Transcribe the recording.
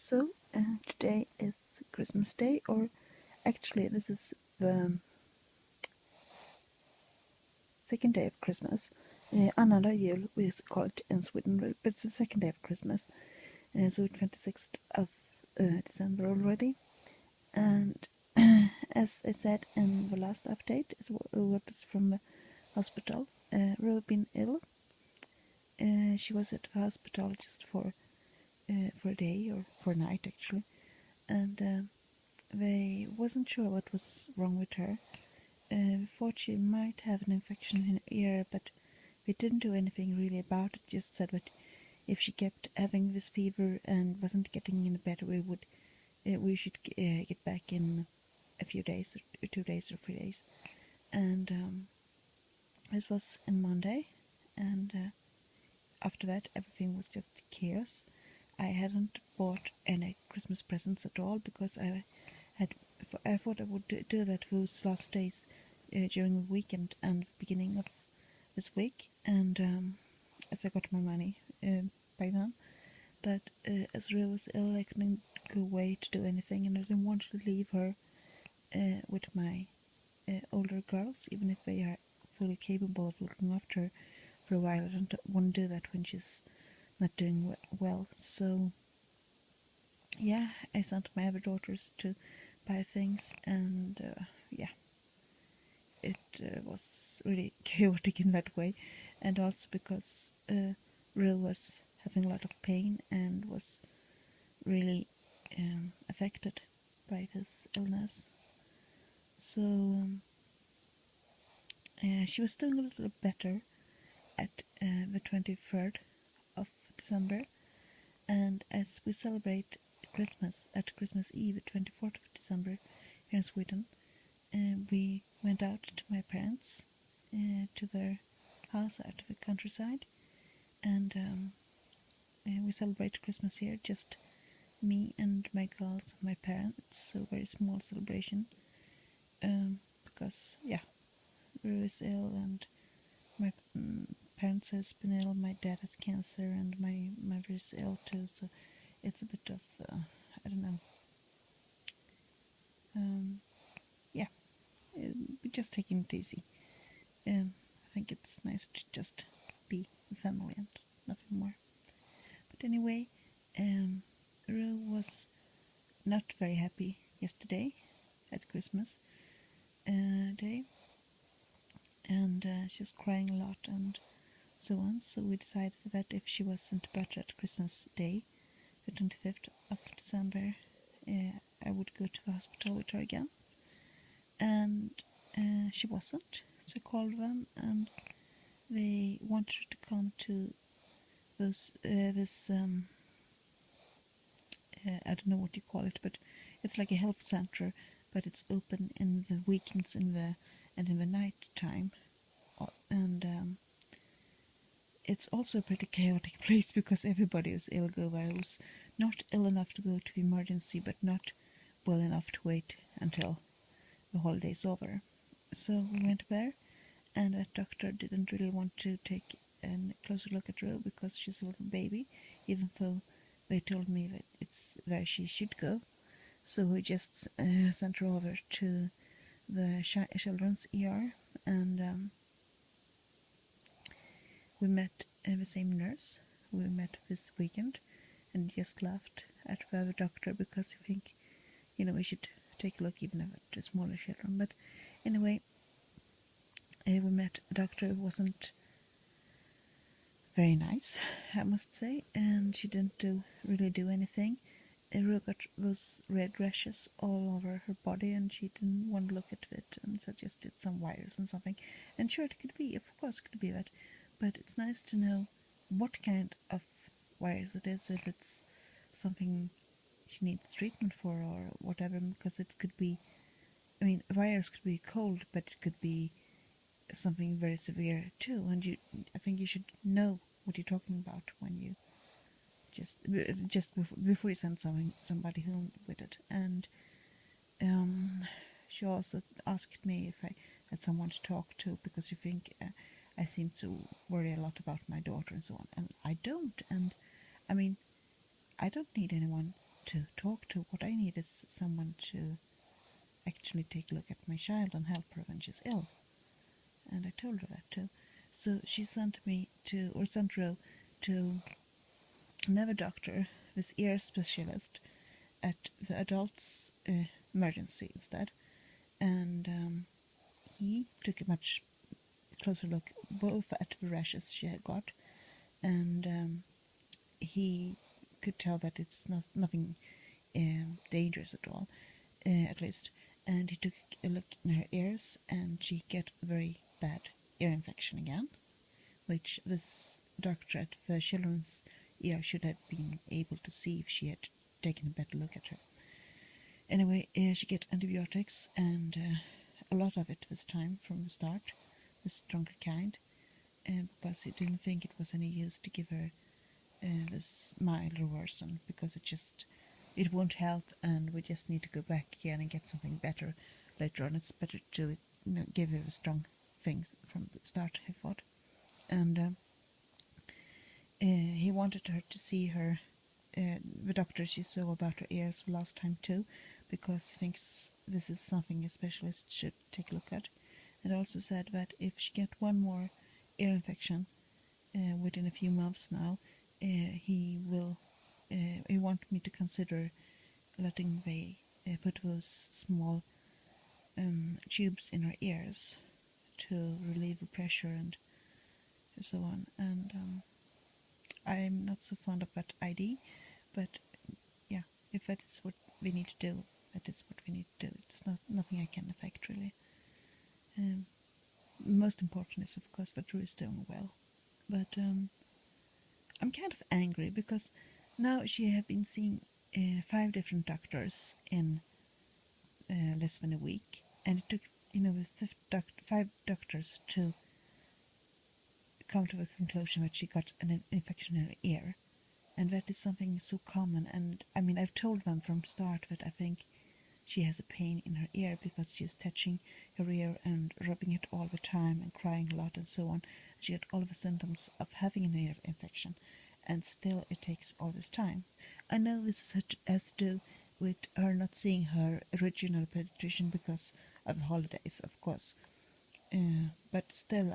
So, today is Christmas Day, or actually, this is the second day of Christmas. Another jul, we call it in Sweden, but it's the second day of Christmas, so 26th of December already. And as I said in the last update, what is from the hospital. Ro been ill. She was at the hospital just for a day or for a night actually, and they wasn't sure what was wrong with her. Thought she might have an infection in her ear, but we didn't do anything really about it. Just said that if she kept having this fever and wasn't getting any better, we should get back in a few days, or 2 days or 3 days. And this was on Monday, and after that everything was just chaos. I hadn't bought any Christmas presents at all because I thought I would do that those last days during the weekend and beginning of this week, and as I got my money by then. But as Ria was ill, I couldn't go away to do anything, and I didn't want to leave her with my older girls, even if they are fully capable of looking after her for a while. I don't want to do that when she's not doing well. So yeah, I sent my other daughters to buy things, and yeah, it was really chaotic in that way, and also because Ru was having a lot of pain and was really affected by this illness. So she was doing a little better at the 23rd of December, and as we celebrate Christmas at Christmas Eve, 24th of December here in Sweden, we went out to my parents, to their house out of the countryside, and we celebrated Christmas here, just me and my girls and my parents, so very small celebration, because yeah, Rue is ill and my parents has been ill, my dad has cancer and my mother is ill too, so it's a bit of, I don't know, yeah, just taking it easy. I think it's nice to just be a family and nothing more. But anyway, Ru was not very happy yesterday at Christmas day, and she was crying a lot and so on. So we decided that if she wasn't better at Christmas Day, the 25th of December, I would go to the hospital with her again. And she wasn't, so I called them, and they wanted her to come to this I don't know what you call it, but it's like a health center, but it's open in the weekends and in the night time, and it's also a pretty chaotic place because everybody is ill go there. Who's not ill enough to go to the emergency, but not well enough to wait until the holiday's over. So we went there, and that doctor didn't really want to take a closer look at Ro because she's a little baby, even though they told me that it's where she should go. So we just sent her over to the children's ER, and we met the same nurse we met this weekend, and just left at the other doctor because I think, we should take a look even at the smaller children. But anyway, we met a doctor who wasn't very nice, I must say, and she didn't really do anything. Ru got those red rashes all over her body, and she didn't want to look at it and suggested some wires and something. And sure, it could be, of course, it could be that, but it's nice to know what kind of wires it is, if it's something she needs treatment for or whatever, because it could be, wires could be cold, but it could be something very severe too, and I think you should know what you're talking about when you just before you send somebody home with it. And she also asked me if I had someone to talk to, because you think I seem to worry a lot about my daughter and so on, and I don't. And I don't need anyone to talk to. What I need is someone to actually take a look at my child and help her when she's ill. And I told her that too. So she sent Ro to another doctor, this ear specialist, at the adults emergency instead. And he took a much closer look both at the rashes she had got, and he could tell that it's nothing dangerous at all, at least. And he took a look in her ears, and she got a very bad ear infection again, which this doctor at the children's ear should have been able to see if she had taken a better look at her. Anyway, she get antibiotics, and a lot of it this time from the start, the stronger kind, because he didn't think it was any use to give her this milder version, because it won't help, and we just need to go back again and get something better later on. It's better to give her the strong things from the start, I thought. And he wanted her to see her the doctor she saw about her ears last time too, because he thinks this is something a specialist should take a look at. And also said that if she get one more ear infection within a few months now, he want me to consider letting they put those small tubes in her ears to relieve the pressure and so on. And I'm not so fond of that idea, but yeah, if that is what we need to do, that is what we need to do. It's nothing I can affect really. Most important is of course that Drew is doing well, but I'm kind of angry because now she have been seeing 5 different doctors in less than a week, and it took the 5 doctors to come to the conclusion that she got an infection in her ear, and that is something so common. And I mean, I've told them from start that I think she has a pain in her ear because she is touching her ear and rubbing it all the time and crying a lot and so on. She had all the symptoms of having an ear infection, and still it takes all this time. I know this has to do with her not seeing her original pediatrician because of the holidays, of course. But still,